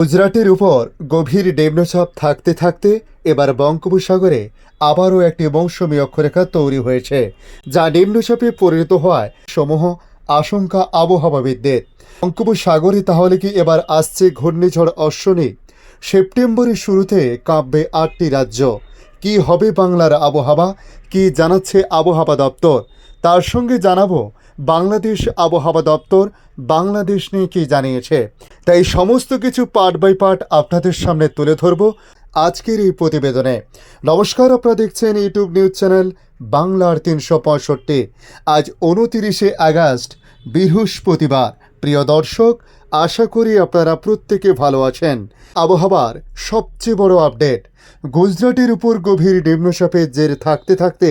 গুজরাটের উপর গভীর নিম্নচাপ থাকতে থাকতে এবার বঙ্গোপসাগরে আবারও একটি মৌসুমী অক্ষরেখা তৈরি হয়েছে, যা নিম্নচাপে পরিণত হওয়ায় সমূহ আশঙ্কা আবহাওয়াবিদদের। বঙ্গোপসাগরে তাহলে কি এবার আসছে ঘূর্ণিঝড় অশ্বনী? সেপ্টেম্বরের শুরুতে কাঁপবে 8টি রাজ্য। কি হবে বাংলার আবহাওয়া, কি জানাচ্ছে আবহাওয়া দপ্তর, তার সঙ্গে জানাবো বাংলাদেশ আবহাওয়া দপ্তর বাংলাদেশ নিয়ে কি জানিয়েছে। তাই সমস্ত কিছু পার্ট বাই পার্ট আপনাদের সামনে তুলে ধরব আজকের এই প্রতিবেদনে। নমস্কার, আপনারা দেখছেন ইউটিউব নিউজ চ্যানেল বাংলার 365। আজ 29শে আগস্ট, বৃহস্পতিবার। প্রিয় দর্শক, আশা করি আপনারা প্রত্যেকে ভালো আছেন। আবহাওয়ার সবচেয়ে বড় আপডেট, গুজরাটের উপর গভীর নিম্নচাপের জের থাকতে থাকতে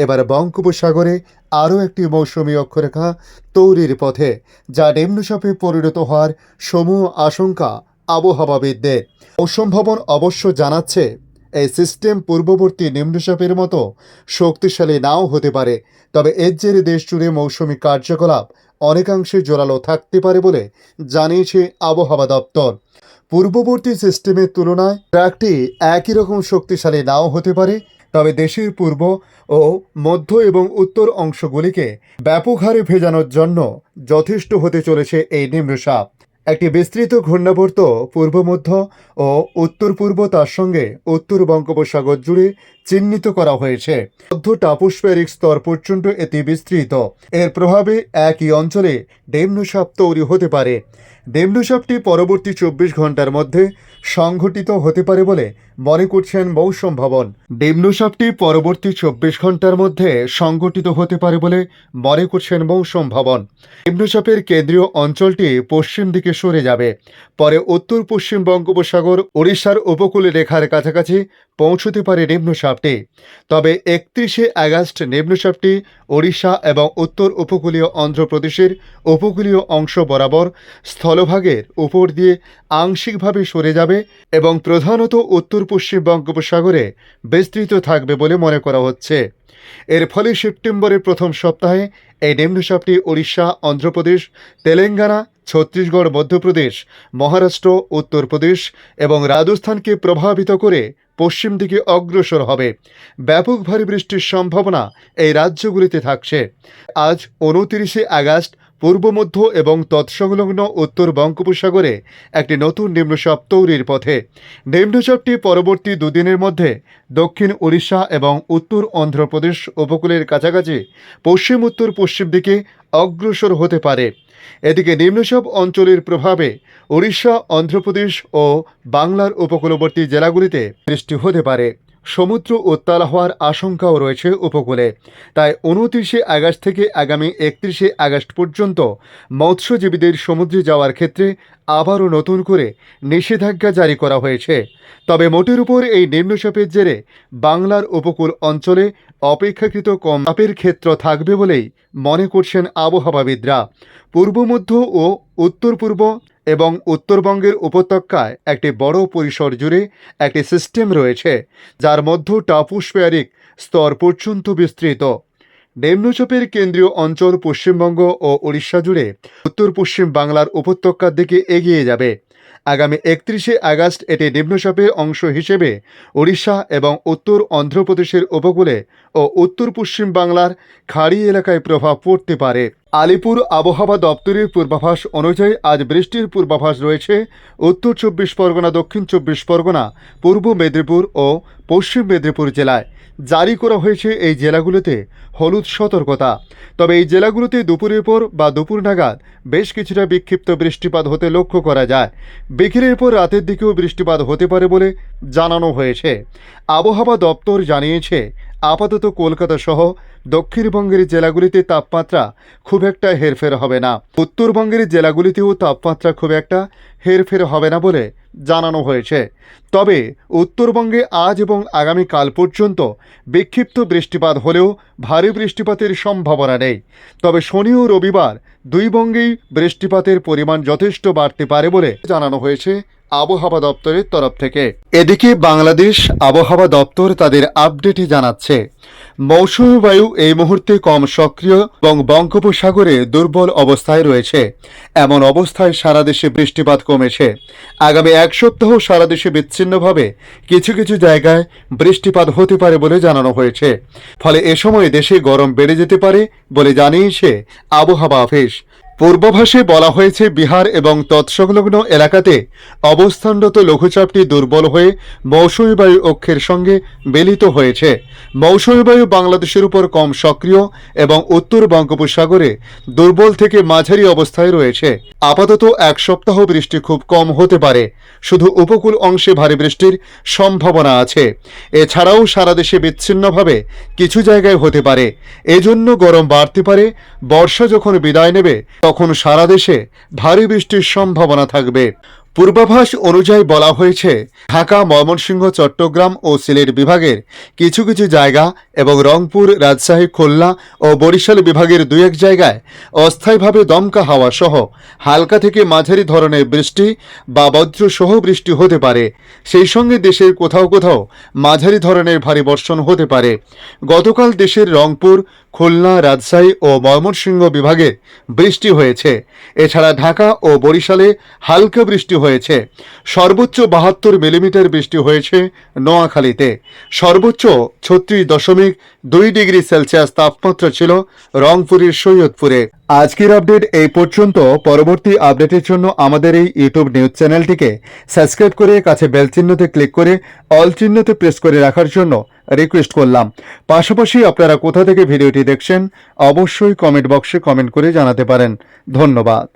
এবার বঙ্গোপসাগরে আরও একটি মৌসুমী অক্ষরেখা তৈরির পথে, যা নিম্নচাপে পরিণত হওয়ার সমূহ আশঙ্কা আবহাওয়াবিদদের। মৌসুম ভবন অবশ্য জানাচ্ছে এই সিস্টেম পূর্ববর্তী নিম্নচাপের মতো শক্তিশালী নাও হতে পারে, তবে এর জেরে দেশ জুড়ে মৌসুমী কার্যকলাপ অনেকাংশে জোরালো থাকতে পারে বলে জানিয়েছে আবহাওয়া দপ্তর। পূর্ববর্তী সিস্টেমের তুলনায় ট্র্যাকটি একই রকম শক্তিশালী নাও হতে পারে, তবে দেশের পূর্ব ও মধ্য এবং উত্তর অংশগুলিকে ব্যাপক হারে ভেজানোর জন্য যথেষ্ট হতে চলেছে এই নিম্নচাপ। একটি বিস্তৃত ঘূর্ণাবর্ত পূর্ব মধ্য ও উত্তর পূর্ব, তার সঙ্গে উত্তর বঙ্গোপসাগর জুড়ে চিহ্নিত করা হয়েছে। মধ্য ট্রপোস্ফেরিক স্তর পর্যন্ত এটি বিস্তৃত। এর প্রভাবে একই অঞ্চলে নিম্নচাপ তৈরি হতে পারে। নিম্নচাপটি পরবর্তী 24 ঘন্টার মধ্যে সংঘটিত হতে পারে বলে মনে করছেন মৌসুম ভবন। নিম্নচাপটি পরবর্তী 24 ঘন্টার মধ্যে সংঘটিত হতে পারে বলে মনে করছেন মৌসুম ভবন। নিম্নচাপের কেন্দ্রীয় অঞ্চলটি পশ্চিম দিকে সরে যাবে, পরে উত্তর পশ্চিম বঙ্গোপসাগর ওড়িশার উপকূল রেখার কাছাকাছি পৌঁছতে পারে নিম্নচাপটি। তবে 31শে আগস্ট নিম্নচাপটি ওড়িশা এবং উত্তর উপকূলীয় অন্ধ্রপ্রদেশের উপকূলীয় অংশ বরাবর স্থলভাগের উপর দিয়ে আংশিকভাবে সরে যাবে এবং প্রধানত উত্তর পশ্চিম বঙ্গোপসাগরে বিস্তৃত থাকবে বলে মনে করা হচ্ছে। এর ফলে সেপ্টেম্বরের প্রথম সপ্তাহে এই নিম্নচাপটি ওড়িশা, অন্ধ্রপ্রদেশ, তেলেঙ্গানা, ছত্তিশগড়, মধ্যপ্রদেশ, মহারাষ্ট্র, উত্তরপ্রদেশ এবং রাজস্থানকে প্রভাবিত করে পশ্চিম দিকে অগ্রসর হবে। ব্যাপক ভারী বৃষ্টির সম্ভাবনা এই রাজ্যগুলিতে থাকছে। আজ 29শে আগস্ট পূর্ব মধ্য এবং তৎসংলগ্ন উত্তর বঙ্গোপসাগরে একটি নতুন নিম্নচাপ তৈরির পথে। নিম্নচাপটি পরবর্তী দুদিনের মধ্যে দক্ষিণ ওড়িশা এবং উত্তর অন্ধ্রপ্রদেশ উপকূলের কাছাকাছি পশ্চিম উত্তর পশ্চিম দিকে অগ্রসর হতে পারে। এদিকে নিম্নচাপ অঞ্চলের প্রভাবে ওড়িশা, অন্ধ্রপ্রদেশ ও বাংলার উপকূলবর্তী জেলাগুলিতে বৃষ্টি হতে পারে। সমুদ্র উত্তাল হওয়ার আশঙ্কাও রয়েছে উপকূলে। তাই 29শে আগস্ট থেকে আগামী 31শে আগস্ট পর্যন্ত মৎস্যজীবীদের সমুদ্রে যাওয়ার ক্ষেত্রে আবারও নতুন করে নিষেধাজ্ঞা জারি করা হয়েছে। তবে মোটের উপর এই নিম্নচাপের জেরে বাংলার উপকূল অঞ্চলে অপেক্ষাকৃত কম চাপের ক্ষেত্র থাকবে বলেই মনে করছেন আবহাওয়াবিদরা। পূর্ব মধ্য ও উত্তর পূর্ব এবং উত্তরবঙ্গের উপত্যকায় একটি বড় পরিসর জুড়ে একটি সিস্টেম রয়েছে, যার মধ্য ট্রপোস্ফেরিক স্তর পর্যন্ত বিস্তৃত। নিম্নচাপের কেন্দ্রীয় অঞ্চল পশ্চিমবঙ্গ ও ওড়িশা জুড়ে উত্তর পশ্চিম বাংলার উপত্যকার দিকে এগিয়ে যাবে। আগামী 31শে আগস্ট এটি নিম্নচাপের অংশ হিসেবে ওড়িশা এবং উত্তর অন্ধ্রপ্রদেশের উপকূলে ও উত্তর পশ্চিম বাংলার খাড়ি এলাকায় প্রভাব পড়তে পারে। আলিপুর আবহাওয়া দপ্তরের পূর্বাভাস অনুযায়ী আজ বৃষ্টির পূর্বাভাস রয়েছে উত্তর 24 পরগনা, দক্ষিণ 24 পরগনা, পূর্ব মেদিনীপুর ও পশ্চিম মেদিনীপুর জেলায়। জারি করা হয়েছে এই জেলাগুলোতে হলুদ সতর্কতা। তবে এই জেলাগুলোতে দুপুরের পর বা দুপুর নাগাদ বেশ কিছুটা বিক্ষিপ্ত বৃষ্টিপাত হতে লক্ষ্য করা যায়। বিকেলের পর রাতের দিকেও বৃষ্টিপাত হতে পারে বলে জানানো হয়েছে। আবহাওয়া দপ্তর জানিয়েছে আপাতত কলকাতা সহ দক্ষিণবঙ্গের জেলাগুলিতে তাপমাত্রা খুব একটা হেরফের হবে না। উত্তরবঙ্গের জেলাগুলিতেও তাপমাত্রা খুব একটা হেরফের হবে না বলে জানানো হয়েছে। তবে উত্তরবঙ্গে আজ এবং আগামীকাল পর্যন্ত বিক্ষিপ্ত বৃষ্টিপাত হলেও ভারী বৃষ্টিপাতের সম্ভাবনা নেই। তবে শনি ও রবিবার দুই বঙ্গেই বৃষ্টিপাতের পরিমাণ যথেষ্ট বাড়তে পারে বলে জানানো হয়েছে আবহাওয়া দপ্তরের তরফ থেকে। এদিকে বাংলাদেশ আবহাওয়া দপ্তর তাদের আপডেটে জানাচ্ছে, মৌসুমী বায়ু এই মুহূর্তে কম সক্রিয় এবং বঙ্গোপসাগরে দুর্বল অবস্থায় রয়েছে। এমন অবস্থায় সারা দেশে বৃষ্টিপাত কমেছে। আগামী এক সপ্তাহ সারা দেশে বিচ্ছিন্নভাবে কিছু কিছু জায়গায় বৃষ্টিপাত হতে পারে বলে জানানো হয়েছে। ফলে এ সময় দেশে গরম বেড়ে যেতে পারে বলে জানিয়েছে আবহাওয়া অফিস। পূর্বাভাসে বলা হয়েছে, বিহার এবং তৎসংলগ্ন এলাকাতে অবস্থানরত লঘুচাপটি দুর্বল হয়ে মৌসুমী বায়ু অক্ষের সঙ্গে মিলিত হয়েছে। মৌসুমী বায়ু বাংলাদেশের উপর কম সক্রিয় এবং উত্তর বঙ্গোপসাগরে দুর্বল থেকে মাঝারি অবস্থায় রয়েছে। আপাতত এক সপ্তাহ বৃষ্টি খুব কম হতে পারে, শুধু উপকূল অংশে ভারী বৃষ্টির সম্ভাবনা আছে। এছাড়াও সারা দেশে বিচ্ছিন্নভাবে কিছু জায়গায় হতে পারে। এজন্য গরম বাড়তে পারে। বর্ষা যখন বিদায় নেবে তখন সারা দেশে ভারী বৃষ্টির সম্ভাবনা থাকবে। পূর্বাভাস অনুযায়ী বলা হয়েছে, ঢাকা, ময়মনসিংহ, চট্টগ্রাম ও সিলেট বিভাগের কিছু কিছু জায়গা এবং রংপুর, রাজশাহী, খুলনা ও বরিশাল বিভাগের দুই এক জায়গায় অস্থায়ীভাবে দমকা হাওয়া সহ হালকা থেকে মাঝারি ধরনের বৃষ্টি বা বজ্রসহ বৃষ্টি হতে পারে। সেই সঙ্গে দেশের কোথাও কোথাও মাঝারি ধরনের ভারী বর্ষণ হতে পারে। গতকাল দেশের রংপুর, খুলনা, রাজশাহী ও ময়মনসিংহ বিভাগে বৃষ্টি হয়েছে। এছাড়া ঢাকা ও বরিশালে হালকা বৃষ্টি হয়েছে। সর্বোচ্চ 72 মিলিমিটার বৃষ্টি হয়েছে নোয়াখালীতে। সর্বোচ্চ 36.2 ডিগ্রি সেলসিয়াস তাপমাত্রা ছিল রংপুরের সৈয়দপুরে। আজকের আপডেট এই পর্যন্ত। পরবর্তী আপডেটের জন্য আমাদের এই ইউটিউব নিউজ চ্যানেলটিকে সাবস্ক্রাইব করে কাছে বেল চিহ্নতে ক্লিক করে অল চিহ্নতে প্রেস করে রাখার জন্য রিকোয়েস্ট করলাম। পাশাপাশি আপনারা কোথা থেকে ভিডিওটি দেখছেন অবশ্যই কমেন্ট বক্সে কমেন্ট করে জানাতে পারেন। ধন্যবাদ।